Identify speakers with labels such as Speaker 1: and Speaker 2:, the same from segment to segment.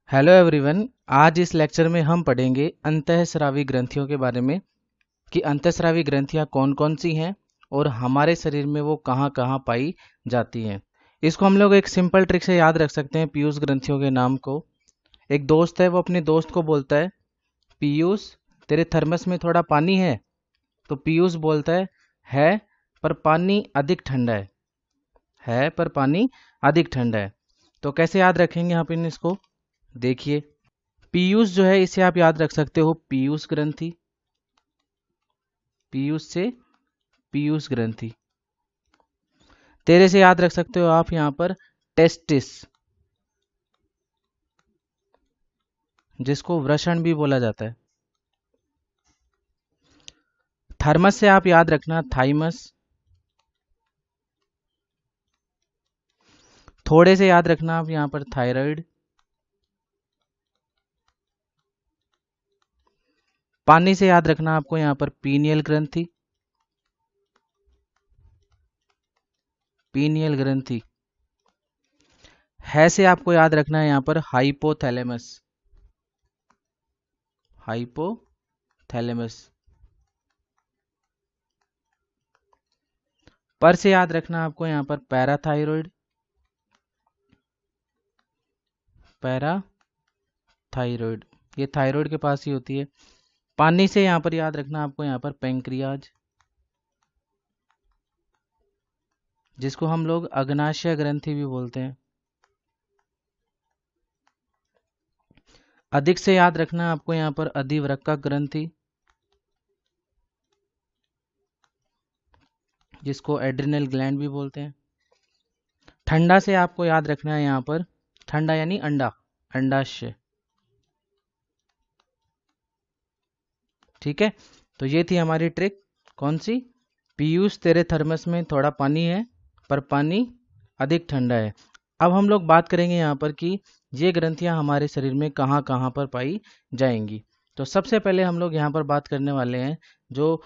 Speaker 1: Hello everyone. आज इस lecture में हम पढ़ेंगे अंतःस्रावी ग्रंथियों के बारे में कि अंतःस्रावी ग्रंथियां कौन कौन सी हैं और हमारे शरीर में वो कहाँ कहाँ पाई जाती हैं। इसको हम लोग एक सिंपल ट्रिक से याद रख सकते हैं पीयूष ग्रंथियों के नाम को। एक दोस्त है, वो अपने दोस्त को बोलता है, पीयूष तेरे थर्मस में थोड़ा पानी है। तो पीयूष बोलता है पर पानी अधिक ठंडा है पर पानी अधिक ठंडा है। तो कैसे याद रखेंगे आप इसको, देखिए। पीयूष जो है इसे आप याद रख सकते हो पीयूष ग्रंथि, पीयूष से पीयूष ग्रंथि। तेरे से याद रख सकते हो आप यहाँ पर टेस्टिस, जिसको वृषण भी बोला जाता है। थर्मस से आप याद रखना थाइमस। थोड़े से याद रखना आप यहाँ पर थायराइड। पानी से याद रखना आपको यहाँ पर पीनियल ग्रंथि, पीनियल ग्रंथि। है से आपको याद रखना है यहाँ पर हाइपोथैलेमस, हाइपोथैलेमस। पर से याद रखना आपको यहाँ पर पैराथायरॉइड, पैराथायरॉइड। ये थायराइड के पास ही होती है। पानी से यहाँ पर याद रखना आपको यहाँ पर पेंक्रियाज, जिसको हम लोग अग्नाशय ग्रंथि भी बोलते हैं। अधिक से याद रखना आपको यहाँ पर अधिवृक्क ग्रंथि, जिसको एड्रिनल ग्लैंड भी बोलते हैं। ठंडा से आपको याद रखना है यहाँ पर ठंडा यानी अंडा, अंडाशय। ठीक है, तो ये थी हमारी ट्रिक। कौन सी? पीयूष तेरे थर्मस में थोड़ा पानी है पर पानी अधिक ठंडा है। अब हम लोग बात करेंगे यहाँ पर कि ये ग्रंथियाँ हमारे शरीर में कहाँ कहाँ पर पाई जाएंगी। तो सबसे पहले हम लोग यहाँ पर बात करने वाले हैं जो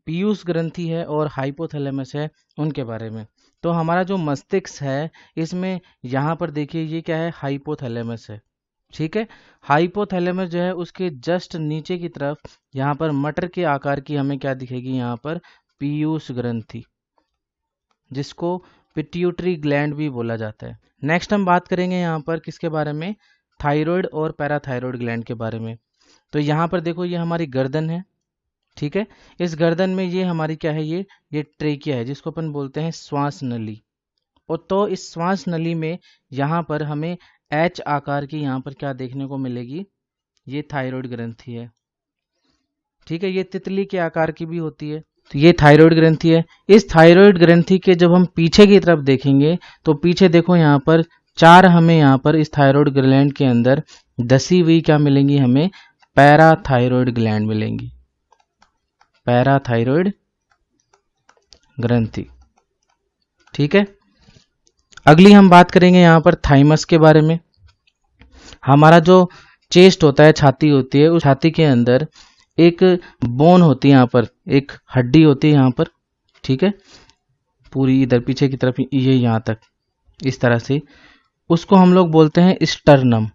Speaker 1: पीयूष ग्रंथि है और हाइपोथैलेमस है उनके बारे में। तो हमारा जो मस्तिष्क है इसमें यहाँ पर देखिए ये क्या है, हाइपोथैलेमस है। ठीक है, हाइपोथैलेमस जो है उसके जस्ट नीचे की तरफ यहाँ पर मटर के आकार की हमें क्या दिखेगी, यहाँ पर पीयूष ग्रंथि, जिसको पिट्यूटरी ग्लैंड भी बोला जाता है। नेक्स्ट हम बात करेंगे यहाँ पर किसके बारे में, थायराइड और पैराथायराइड ग्लैंड के बारे में। तो यहाँ पर देखो ये हमारी गर्दन है। ठीक है, इस गर्दन में ये हमारी क्या है, ये ट्रेकिया है, जिसको अपन बोलते हैं श्वास नली। और तो इस श्वास नली में यहाँ पर हमें एच आकार की यहाँ पर क्या देखने को मिलेगी, ये थायराइड ग्रंथि है। ठीक है, ये तितली के आकार की भी होती है। तो ये थायराइड ग्रंथि है। इस थायराइड ग्रंथि के जब हम पीछे की तरफ देखेंगे तो पीछे देखो यहाँ पर चार हमें यहाँ पर इस थायराइड ग्लैंड के अंदर दसी हुई क्या मिलेंगी, हमें पैराथायराइड ग्लैंड मिलेंगी, पैराथायराइड ग्रंथि। ठीक है, अगली हम बात करेंगे यहाँ पर थाइमस के बारे में। हमारा जो चेस्ट होता है, छाती होती है, उस छाती के अंदर एक बोन होती है, यहाँ पर एक हड्डी होती है यहाँ पर। ठीक है, पूरी इधर पीछे की तरफ ये यहाँ तक इस तरह से, उसको हम लोग बोलते हैं स्टर्नम।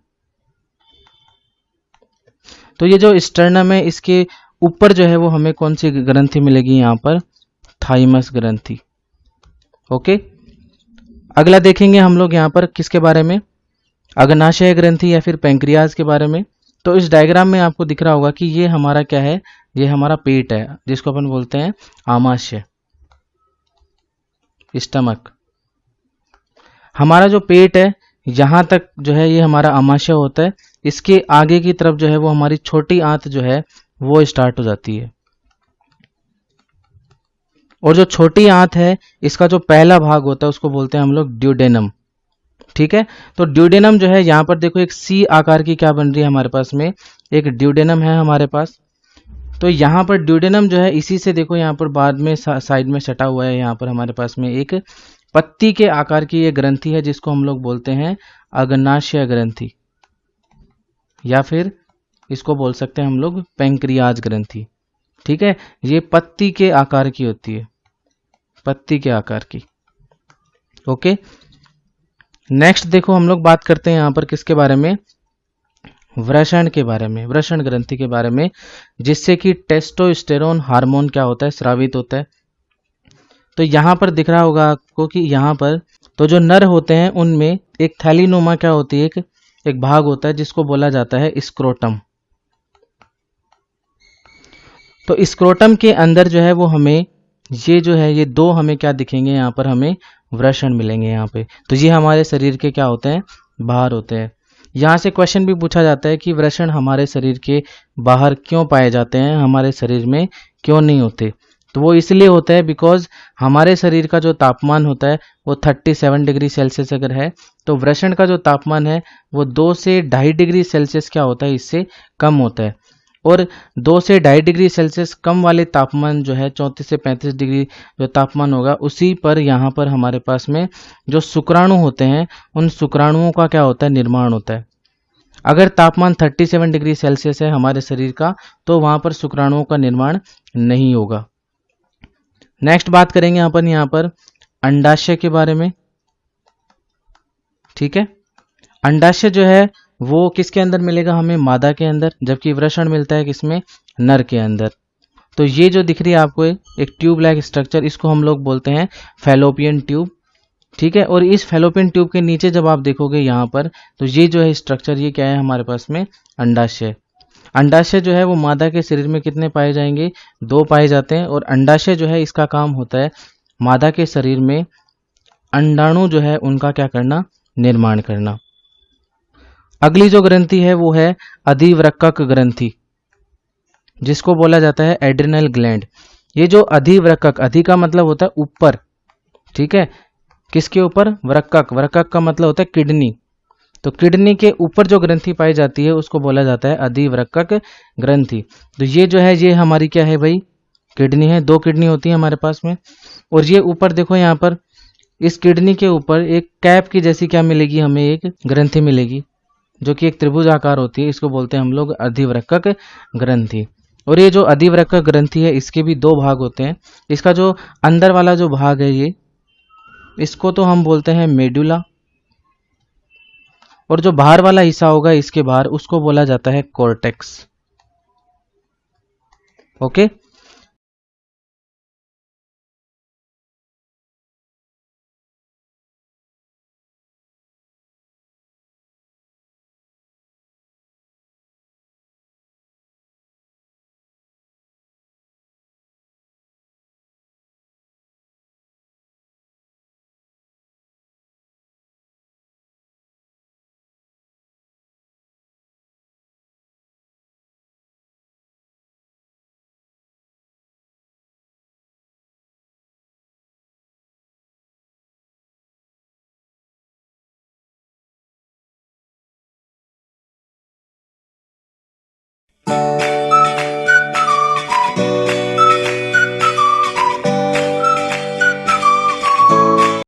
Speaker 1: तो ये जो स्टर्नम है इसके ऊपर जो है वो हमें कौन सी ग्रंथि मिलेगी, यहाँ पर थाइमस ग्रंथि। ओके, अगला देखेंगे हम लोग यहाँ पर किसके बारे में, अग्नाशय ग्रंथि या फिर पेंक्रियाज के बारे में। तो इस डायग्राम में आपको दिख रहा होगा कि ये हमारा क्या है, ये हमारा पेट है, जिसको अपन बोलते हैं आमाशय, स्टमक। हमारा जो पेट है यहाँ तक जो है ये हमारा आमाशय होता है। इसके आगे की तरफ जो है वो हमारी छोटी आंत जो है वो स्टार्ट हो जाती है। और जो छोटी आंत है इसका जो पहला भाग होता है उसको बोलते हैं हम लोग ड्यूडेनम। ठीक है, तो ड्यूडेनम जो है यहाँ पर देखो एक सी आकार की क्या बन रही है हमारे पास में, एक ड्यूडेनम है हमारे पास। तो यहाँ पर ड्यूडेनम जो है इसी से देखो यहाँ पर बाद में साइड में सटा हुआ है, यहाँ पर हमारे पास में एक पत्ती के आकार की ये ग्रंथि है, जिसको हम लोग बोलते हैं अग्नाशय ग्रंथि, या फिर इसको बोल सकते हैं हम लोग पेंक्रियाज ग्रंथि। ठीक है, ये पत्ती के आकार की होती है, पत्ती के आकार की। ओके, नेक्स्ट देखो हम लोग बात करते हैं यहाँ पर किसके बारे में, वृषण के बारे में, वृषण ग्रंथि के बारे में, जिससे कि टेस्टोस्टेरोन हार्मोन क्या होता है, स्रावित होता है। तो यहाँ पर दिख रहा होगा आपको कि यहाँ पर तो जो नर होते हैं उनमें एक थैलीनुमा क्या होती है, एक भाग होता है जिसको बोला जाता है स्क्रोटम। तो स्क्रोटम के अंदर जो है वो हमें ये जो है ये दो हमें क्या दिखेंगे, यहाँ पर हमें वृषण मिलेंगे यहाँ पे। तो ये हमारे शरीर के क्या होते हैं, बाहर होते हैं। यहाँ से क्वेश्चन भी पूछा जाता है कि वृषण हमारे शरीर के बाहर क्यों पाए जाते हैं, हमारे शरीर में क्यों नहीं होते। तो वो इसलिए होता है बिकॉज हमारे शरीर का जो तापमान होता है वो 37 डिग्री सेल्सियस अगर है, तो वृषण का जो तापमान है वो 2 से 2.5 डिग्री सेल्सियस क्या होता है, इससे कम होता है। और 2 से 2.5 डिग्री सेल्सियस कम वाले तापमान जो है 34 से 35 डिग्री जो तापमान होगा, उसी पर यहाँ पर हमारे पास में जो शुक्राणु होते हैं उन शुक्राणुओं का क्या होता है, निर्माण होता है। अगर तापमान 37 डिग्री सेल्सियस है हमारे शरीर का, तो वहाँ पर शुक्राणुओं का निर्माण नहीं होगा। नेक्स्ट बात करेंगे अपन यहाँ पर अंडाशय के बारे में। ठीक है, अंडाशय जो है वो किसके अंदर मिलेगा, हमें मादा के अंदर, जबकि वृषण मिलता है किसमें, नर के अंदर। तो ये जो दिख रही है आपको एक ट्यूब लाइक स्ट्रक्चर, इसको हम लोग बोलते हैं फैलोपियन ट्यूब। ठीक है, और इस फैलोपियन ट्यूब के नीचे जब आप देखोगे यहाँ पर, तो ये जो है स्ट्रक्चर, ये क्या है हमारे पास में, अंडाशय। अंडाशय जो है वो मादा के शरीर में कितने पाए जाएंगे, 2 पाए जाते हैं। और अंडाशय जो है इसका काम होता है मादा के शरीर में अंडाणु जो है उनका क्या करना, निर्माण करना। अगली जो ग्रंथि है वो है अधिवृक्कक ग्रंथि, जिसको बोला जाता है एड्रिनल ग्लैंड। ये जो अधिवृक्कक, अधि का मतलब होता है ऊपर, ठीक है, किसके ऊपर, वृक्कक, वृक्कक का मतलब होता है किडनी। तो किडनी के ऊपर जो ग्रंथि पाई जाती है उसको बोला जाता है अधिवृक्कक ग्रंथि। तो ये जो है ये हमारी क्या है भाई, किडनी है। 2 किडनी होती है हमारे पास में। और ये ऊपर देखो यहाँ पर इस किडनी के ऊपर एक कैप की जैसी क्या मिलेगी, हमें एक ग्रंथि मिलेगी जो कि एक त्रिभुज आकार होती है। इसको बोलते हैं हम लोग अधिवृक्कक ग्रंथि। और ये जो अधिवृक्कक ग्रंथि है इसके भी 2 भाग होते हैं। इसका जो अंदर वाला जो भाग है ये, इसको तो हम बोलते हैं मेडुला, और जो बाहर वाला हिस्सा होगा इसके बाहर, उसको बोला जाता है कॉर्टेक्स। ओके,